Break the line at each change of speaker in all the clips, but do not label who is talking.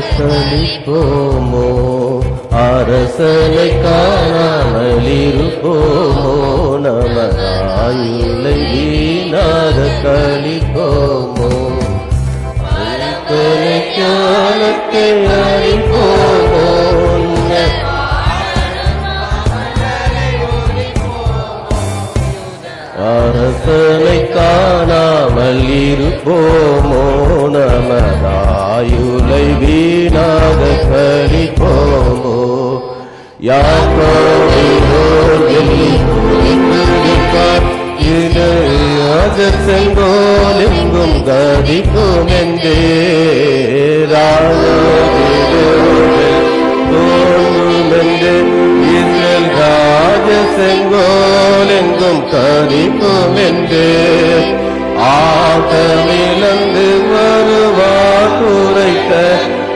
கழிப்போமோ அரசனை காணாமல் இருப்போமோ நமதாயுளை வீணாக கழிப்போமோ ஞானத்தை அறிப்போமோ அரசனை காணாமல் இருப்போமோ நமதாயுளை வீணாக கழிப்போமோ செங்கோலெங்கும் கதிக்கும் என்றே இஸ்ரேல் ராஜ செங்கோலெங்கும் கதிக்கும் என்றே ஆகமிழந்து வருவார் குறைக்க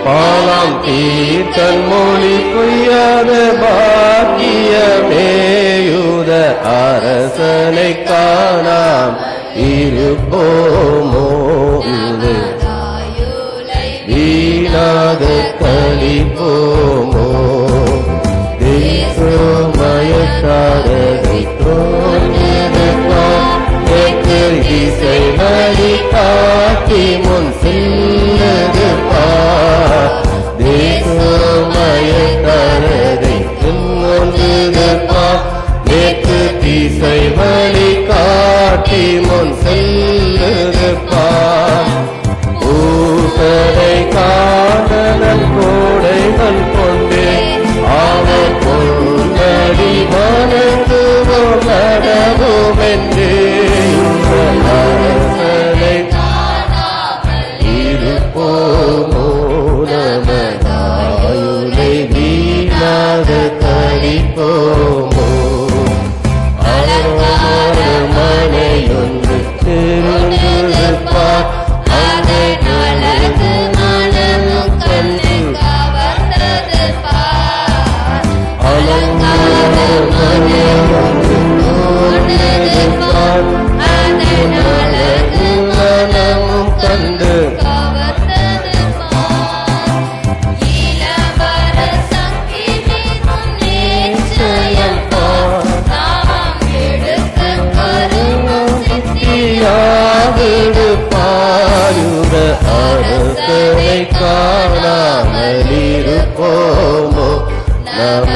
பாலாம் தீர்த்தன் மொழி பொய்யாத பாக்கியமேயுத அரசனை காணாம் இருப்போமோ வீணாக கழிப்போமோ தேசமயக்காரரை இசை வழி காட்டி முன் செல்லது பார் தேசமயக்காரரை முன்பது பார் நேற்று திசை வழி காட்டி முன் செல்லது பார் ஊசரை காதலன் கோடைகள் கொண்டே அவர் பொன்னடி வணங்குவோம் நடவோம் என்றே அரசனை இருப்போமோ நமதாயுளை வீணாக கழிப்போமோ அழகான மனையொன்று திருந்திருப்பார் அதை அழகு மனமும் கண்டு கவர்ந்தது பார் அலங்கார மனையொன்று தோன்றது பார் அதை அழகு மனமும் கண்டு கவர்ந்தது பார் இளவரசன் கிமிரும் நிச்சயம் பார் நாமம் எடுக்க கருணும் சித்தியாவிடு பாருக அரசனை காணாமல் இருப்போமோ நம